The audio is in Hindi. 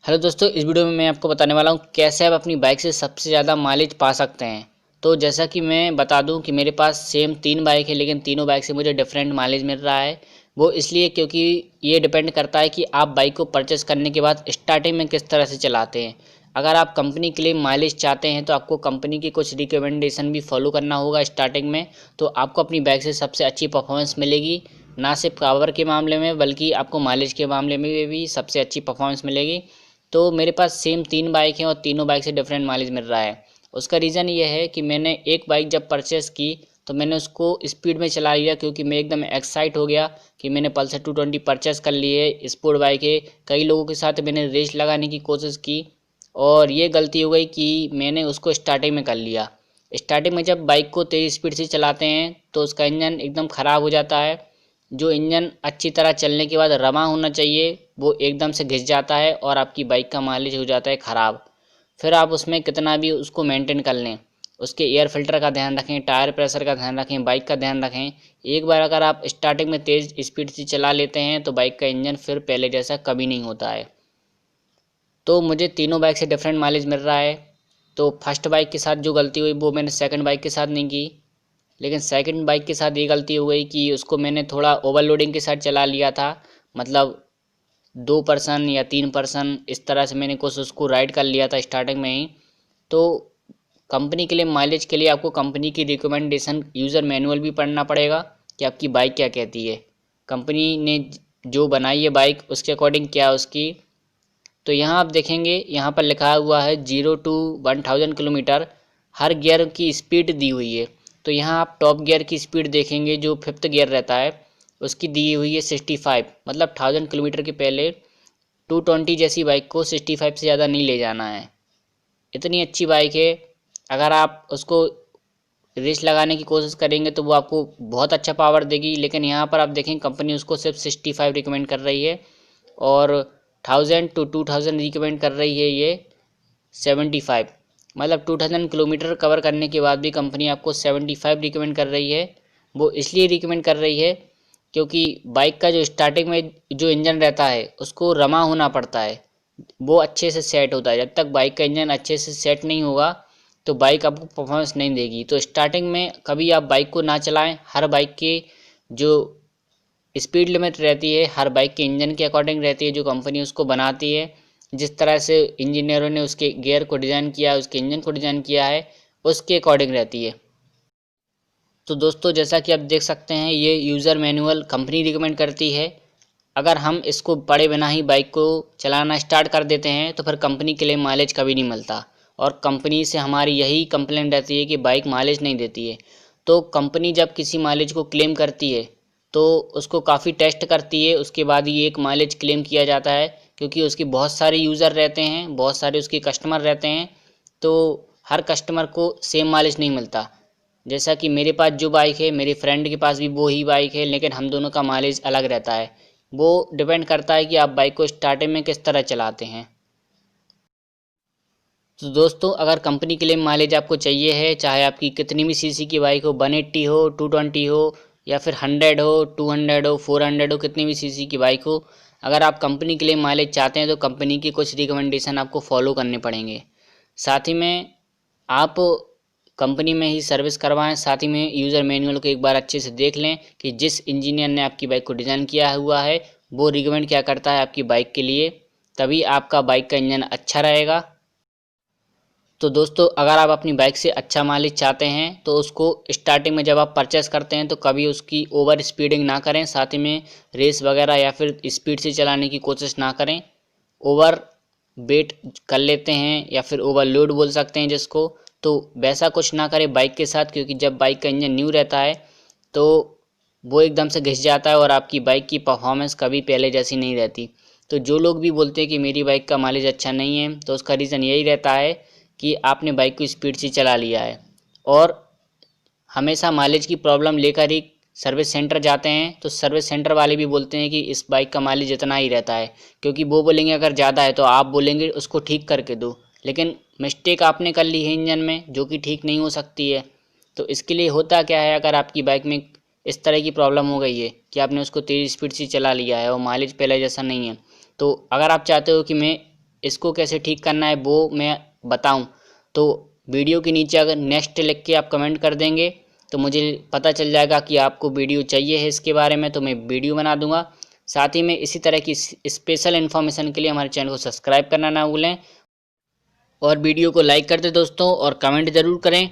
हेलो दोस्तों, इस वीडियो में मैं आपको बताने वाला हूँ कैसे आप अपनी बाइक से सबसे ज़्यादा माइलेज पा सकते हैं। तो जैसा कि मैं बता दूं कि मेरे पास सेम 3 बाइक है, लेकिन तीनों बाइक से मुझे डिफरेंट माइलेज मिल रहा है। वो इसलिए क्योंकि ये डिपेंड करता है कि आप बाइक को परचेस करने के बाद स्टार्टिंग में किस तरह से चलाते हैं। अगर आप कंपनी के लिए माइलेज चाहते हैं तो आपको कंपनी की कुछ रिकमेंडेशन भी फॉलो करना होगा स्टार्टिंग में, तो आपको अपनी बाइक से सबसे अच्छी परफॉर्मेंस मिलेगी। ना सिर्फ पावर के मामले में बल्कि आपको माइलेज के मामले में भी सबसे अच्छी परफॉर्मेंस मिलेगी। तो मेरे पास सेम 3 बाइक हैं और तीनों बाइक से डिफरेंट माइलेज मिल रहा है। उसका रीज़न ये है कि मैंने एक बाइक जब परचेस की तो मैंने उसको स्पीड में चला लिया, क्योंकि मैं एकदम एक्साइट हो गया कि मैंने पल्सर 220 परचेस कर ली है, स्पोर्ट बाइक है। कई लोगों के साथ मैंने रेस लगाने की कोशिश की और ये गलती हो गई कि मैंने उसको स्टार्टिंग में कर लिया। स्टार्टिंग में जब बाइक को तेज़ स्पीड से चलाते हैं तो उसका इंजन एकदम ख़राब हो जाता है। जो इंजन अच्छी तरह चलने के बाद रमा होना चाहिए वो एकदम से घिस जाता है और आपकी बाइक का माइलेज हो जाता है ख़राब। फिर आप उसमें कितना भी उसको मेंटेन कर लें, उसके एयर फिल्टर का ध्यान रखें, टायर प्रेशर का ध्यान रखें, बाइक का ध्यान रखें। एक बार अगर आप स्टार्टिंग में तेज़ स्पीड से चला लेते हैं तो बाइक का इंजन फिर पहले जैसा कभी नहीं होता है। तो मुझे तीनों बाइक से डिफरेंट माइलेज मिल रहा है। तो फर्स्ट बाइक के साथ जो गलती हुई वो मैंने सेकंड बाइक के साथ नहीं की, लेकिन सेकंड बाइक के साथ ये गलती हो गई कि उसको मैंने थोड़ा ओवरलोडिंग के साथ चला लिया था। मतलब 2 पर्सन या 3 पर्सन इस तरह से मैंने कुछ उसको राइड कर लिया था स्टार्टिंग में ही। तो कंपनी के लिए माइलेज के लिए आपको कंपनी की रिकमेंडेशन यूज़र मैनुअल भी पढ़ना पड़ेगा कि आपकी बाइक क्या कहती है, कंपनी ने जो बनाई है बाइक उसके अकॉर्डिंग क्या उसकी। तो यहाँ आप देखेंगे, यहाँ पर लिखा हुआ है 0 to 1000 किलोमीटर हर गियर की स्पीड दी हुई है। तो यहाँ आप टॉप गियर की स्पीड देखेंगे, जो फिफ्थ गियर रहता है उसकी दी हुई है 65। मतलब 1000 किलोमीटर के पहले 220 जैसी बाइक को 65 से ज़्यादा नहीं ले जाना है। इतनी अच्छी बाइक है। अगर आप उसको रेस लगाने की कोशिश करेंगे तो वो आपको बहुत अच्छा पावर देगी, लेकिन यहाँ पर आप देखें कंपनी उसको सिर्फ 65 रिकमेंड कर रही है और 1000 to 2000 रिकमेंड कर रही है ये 75। मतलब 2000 किलोमीटर कवर करने के बाद भी कंपनी आपको 75 रिकमेंड कर रही है। वो इसलिए रिकमेंड कर रही है क्योंकि बाइक का जो स्टार्टिंग में जो इंजन रहता है उसको रमा होना पड़ता है, वो अच्छे से सेट होता है। जब तक बाइक का इंजन अच्छे से सेट नहीं होगा तो बाइक आपको परफॉर्मेंस नहीं देगी। तो स्टार्टिंग में कभी आप बाइक को ना चलाएं। हर बाइक के जो स्पीड लिमिट रहती है हर बाइक के इंजन के अकॉर्डिंग रहती है, जो कंपनी उसको बनाती है। जिस तरह से इंजीनियरों ने उसके गियर को डिज़ाइन किया है, उसके इंजन को डिज़ाइन किया है, उसके अकॉर्डिंग रहती है। तो दोस्तों, जैसा कि आप देख सकते हैं ये यूज़र मैनुअल कंपनी रिकमेंड करती है। अगर हम इसको पढ़े बिना ही बाइक को चलाना स्टार्ट कर देते हैं तो फिर कंपनी के लिए माइलेज कभी नहीं मिलता। और कंपनी से हमारी यही कंप्लेंट रहती है कि बाइक माइलेज नहीं देती है। तो कंपनी जब किसी माइलेज को क्लेम करती है तो उसको काफ़ी टेस्ट करती है, उसके बाद ही एक माइलेज क्लेम किया जाता है। क्योंकि उसके बहुत सारे यूज़र रहते हैं, बहुत सारे उसके कस्टमर रहते हैं, तो हर कस्टमर को सेम माइलेज नहीं मिलता। जैसा कि मेरे पास जो बाइक है, मेरे फ्रेंड के पास भी वो ही बाइक है, लेकिन हम दोनों का माइलेज अलग रहता है। वो डिपेंड करता है कि आप बाइक को स्टार्टिंग में किस तरह चलाते हैं। तो दोस्तों, अगर कंपनी के लिए माइलेज आपको चाहिए है, चाहे आपकी कितनी भी सीसी की बाइक हो, 180 हो, 220 हो, या फिर 100 हो, 200 हो, 400 हो, कितनी भी सीसी की बाइक हो, अगर आप कंपनी के लिए माइलेज चाहते हैं तो कंपनी की कुछ रिकमेंडेशन आपको फॉलो करने पड़ेंगे। साथ ही में आप कंपनी में ही सर्विस करवाएं। साथ ही में यूज़र मैनुअल को एक बार अच्छे से देख लें कि जिस इंजीनियर ने आपकी बाइक को डिज़ाइन किया हुआ है वो रिकमेंड क्या करता है आपकी बाइक के लिए। तभी आपका बाइक का इंजन अच्छा रहेगा। तो दोस्तों, अगर आप अपनी बाइक से अच्छा माइलेज चाहते हैं तो उसको स्टार्टिंग में जब आप परचेस करते हैं तो कभी उसकी ओवर स्पीडिंग ना करें। साथ ही में रेस वगैरह या फिर स्पीड से चलाने की कोशिश ना करें। ओवर वेट कर लेते हैं या फिर ओवरलोड बोल सकते हैं जिसको, तो वैसा कुछ ना करें बाइक के साथ। क्योंकि जब बाइक का इंजन न्यू रहता है तो वो एकदम से घिस जाता है और आपकी बाइक की परफॉर्मेंस कभी पहले जैसी नहीं रहती। तो जो लोग भी बोलते हैं कि मेरी बाइक का माइलेज अच्छा नहीं है तो उसका रीज़न यही रहता है कि आपने बाइक को स्पीड से चला लिया है। और हमेशा माइलेज की प्रॉब्लम लेकर ही सर्विस सेंटर जाते हैं तो सर्विस सेंटर वाले भी बोलते हैं कि इस बाइक का माइलेज इतना ही रहता है। क्योंकि वो बोलेंगे अगर ज़्यादा है तो आप बोलेंगे उसको ठीक करके दो, लेकिन मिस्टेक आपने कर ली है इंजन में जो कि ठीक नहीं हो सकती है। तो इसके लिए होता क्या है, अगर आपकी बाइक में इस तरह की प्रॉब्लम हो गई है कि आपने उसको तेज़ स्पीड से चला लिया है और माइलेज पहले जैसा नहीं है, तो अगर आप चाहते हो कि मैं इसको कैसे ठीक करना है वो मैं बताऊं, तो वीडियो के नीचे अगर नेक्स्ट लिख के आप कमेंट कर देंगे तो मुझे पता चल जाएगा कि आपको वीडियो चाहिए है इसके बारे में, तो मैं वीडियो बना दूंगा। साथ ही में इसी तरह की स्पेशल इन्फॉर्मेशन के लिए हमारे चैनल को सब्सक्राइब करना ना भूलें और वीडियो को लाइक कर दें दोस्तों, और कमेंट ज़रूर करें।